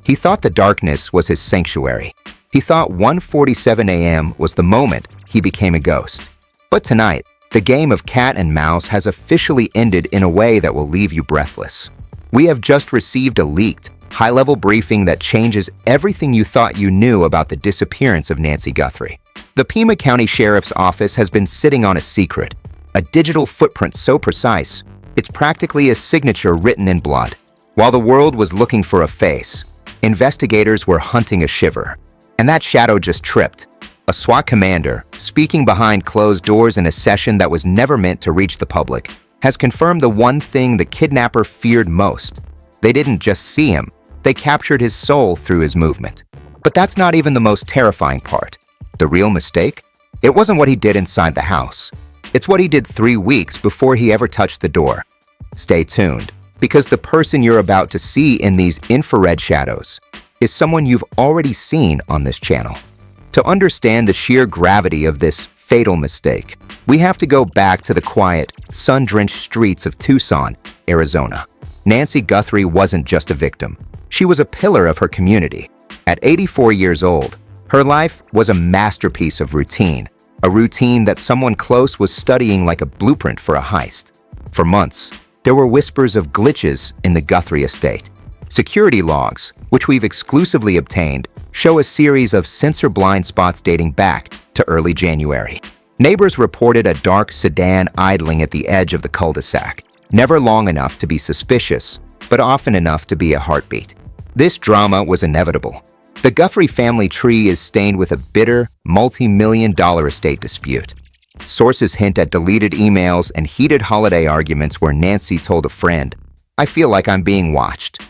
He thought the darkness was his sanctuary. He thought 1:47 a.m. was the moment he became a ghost. But tonight, the game of cat and mouse has officially ended in a way that will leave you breathless. We have just received a leaked, high-level briefing that changes everything you thought you knew about the disappearance of Nancy Guthrie. The Pima County Sheriff's office has been sitting on a secret, a digital footprint so precise, it's practically a signature written in blood. While the world was looking for a face, investigators were hunting a shiver. And that shadow just tripped. A SWAT commander, speaking behind closed doors in a session that was never meant to reach the public, has confirmed the one thing the kidnapper feared most. They didn't just see him, they captured his soul through his movement. But that's not even the most terrifying part. The real mistake? It wasn't what he did inside the house. It's what he did 3 weeks before he ever touched the door. Stay tuned, because the person you're about to see in these infrared shadows is someone you've already seen on this channel. To understand the sheer gravity of this fatal mistake, we have to go back to the quiet, sun-drenched streets of Tucson, Arizona. Nancy Guthrie wasn't just a victim. She was a pillar of her community. At 84 years old, her life was a masterpiece of routine, a routine that someone close was studying like a blueprint for a heist. For months, there were whispers of glitches in the Guthrie estate. Security logs, which we've exclusively obtained, show a series of sensor blind spots dating back to early January. Neighbors reported a dark sedan idling at the edge of the cul-de-sac, never long enough to be suspicious, but often enough to be a heartbeat. This drama was inevitable. The Guthrie family tree is stained with a bitter, multi-million-dollar estate dispute. Sources hint at deleted emails and heated holiday arguments where Nancy told a friend, "I feel like I'm being watched."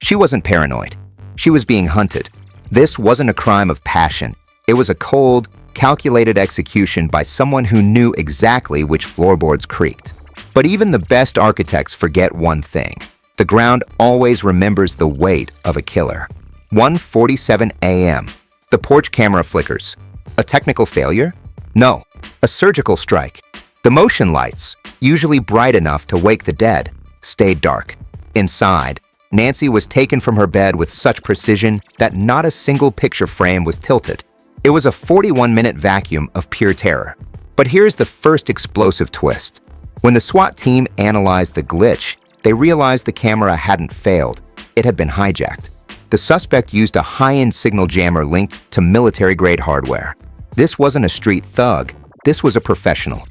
She wasn't paranoid. She was being hunted. This wasn't a crime of passion. It was a cold, calculated execution by someone who knew exactly which floorboards creaked. But even the best architects forget one thing. The ground always remembers the weight of a killer. 1:47 a.m. The porch camera flickers. A technical failure? No, a surgical strike. The motion lights, usually bright enough to wake the dead, stayed dark. Inside, Nancy was taken from her bed with such precision that not a single picture frame was tilted. It was a 41-minute vacuum of pure terror. But here's the first explosive twist. When the SWAT team analyzed the glitch, they realized the camera hadn't failed. It had been hijacked. The suspect used a high-end signal jammer linked to military-grade hardware. This wasn't a street thug. This was a professional.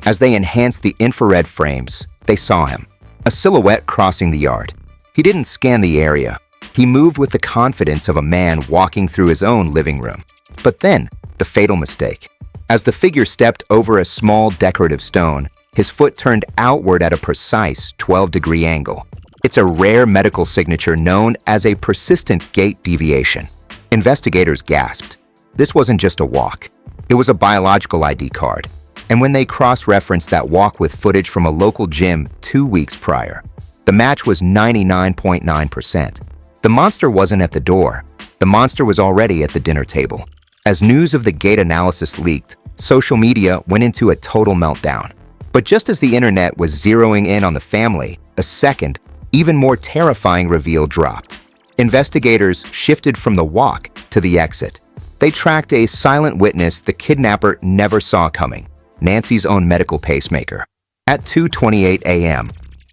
As they enhanced the infrared frames, they saw him, a silhouette crossing the yard. He didn't scan the area. He moved with the confidence of a man walking through his own living room. But then, the fatal mistake. As the figure stepped over a small decorative stone, his foot turned outward at a precise 12-degree angle. It's a rare medical signature known as a persistent gait deviation. Investigators gasped. This wasn't just a walk. It was a biological ID card. And when they cross-referenced that walk with footage from a local gym 2 weeks prior, the match was 99.9%. The monster wasn't at the door. The monster was already at the dinner table. As news of the gait analysis leaked, social media went into a total meltdown. But just as the internet was zeroing in on the family, a second, even more terrifying reveal dropped. Investigators shifted from the walk to the exit. They tracked a silent witness the kidnapper never saw coming, Nancy's own medical pacemaker. At 2:28 a.m.,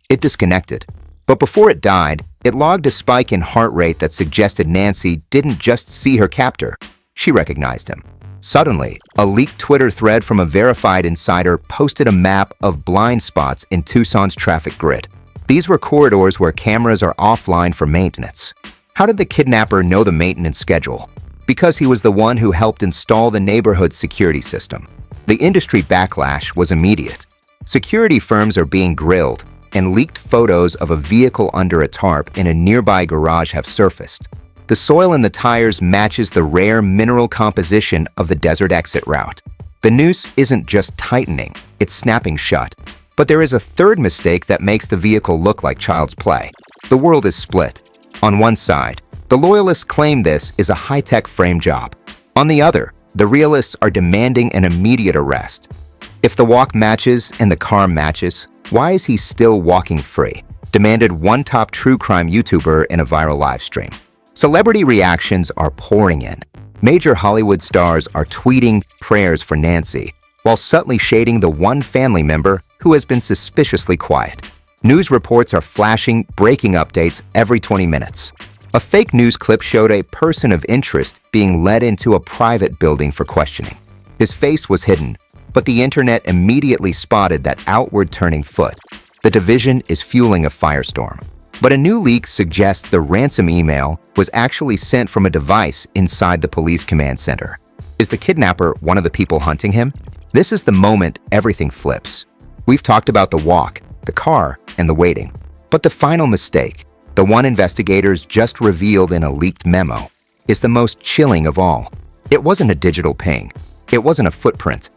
it disconnected. But before it died, it logged a spike in heart rate that suggested Nancy didn't just see her captor, she recognized him. Suddenly, a leaked Twitter thread from a verified insider posted a map of blind spots in Tucson's traffic grid. These were corridors where cameras are offline for maintenance. How did the kidnapper know the maintenance schedule? Because he was the one who helped install the neighborhood security system. The industry backlash was immediate. Security firms are being grilled, and leaked photos of a vehicle under a tarp in a nearby garage have surfaced. The soil in the tires matches the rare mineral composition of the desert exit route. The noose isn't just tightening, it's snapping shut. But there is a third mistake that makes the vehicle look like child's play. The world is split. On one side, the loyalists claim this is a high-tech frame job. On the other, the realists are demanding an immediate arrest. If the walk matches and the car matches, why is he still walking free? Demanded one top true crime YouTuber in a viral live stream. Celebrity reactions are pouring in. Major Hollywood stars are tweeting prayers for Nancy, while subtly shading the one family member who has been suspiciously quiet. News reports are flashing breaking updates every 20 minutes. A fake news clip showed a person of interest being led into a private building for questioning. His face was hidden, but the internet immediately spotted that outward-turning foot. The division is fueling a firestorm. But a new leak suggests the ransom email was actually sent from a device inside the police command center. Is the kidnapper one of the people hunting him? This is the moment everything flips. We've talked about the walk, the car, and the waiting. But the final mistake, the one investigators just revealed in a leaked memo, is the most chilling of all. It wasn't a digital ping. It wasn't a footprint.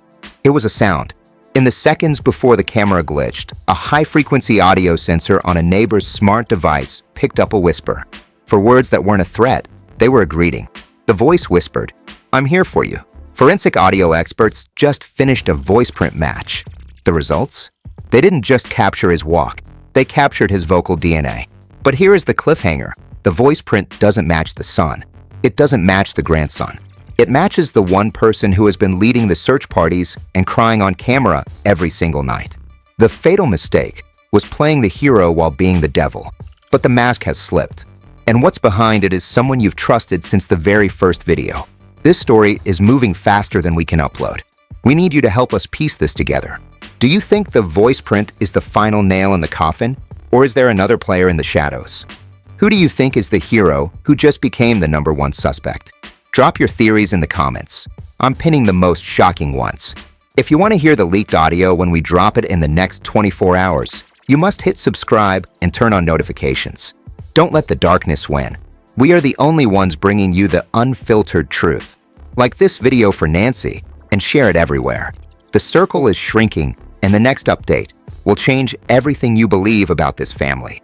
It was a sound. In the seconds before the camera glitched, a high-frequency audio sensor on a neighbor's smart device picked up a whisper. For words that weren't a threat, they were a greeting. The voice whispered, "I'm here for you." Forensic audio experts just finished a voice print match. The results? They didn't just capture his walk, they captured his vocal DNA. But here is the cliffhanger. The voice print doesn't match the son. It doesn't match the grandson. It matches the one person who has been leading the search parties and crying on camera every single night. The fatal mistake was playing the hero while being the devil, but the mask has slipped. And what's behind it is someone you've trusted since the very first video. This story is moving faster than we can upload. We need you to help us piece this together. Do you think the voice print is the final nail in the coffin, or is there another player in the shadows? Who do you think is the hero who just became the #1 suspect? Drop your theories in the comments. I'm pinning the most shocking ones. If you want to hear the leaked audio when we drop it in the next 24 hours, you must hit subscribe and turn on notifications. Don't let the darkness win. We are the only ones bringing you the unfiltered truth. Like this video for Nancy and share it everywhere. The circle is shrinking, and the next update will change everything you believe about this family.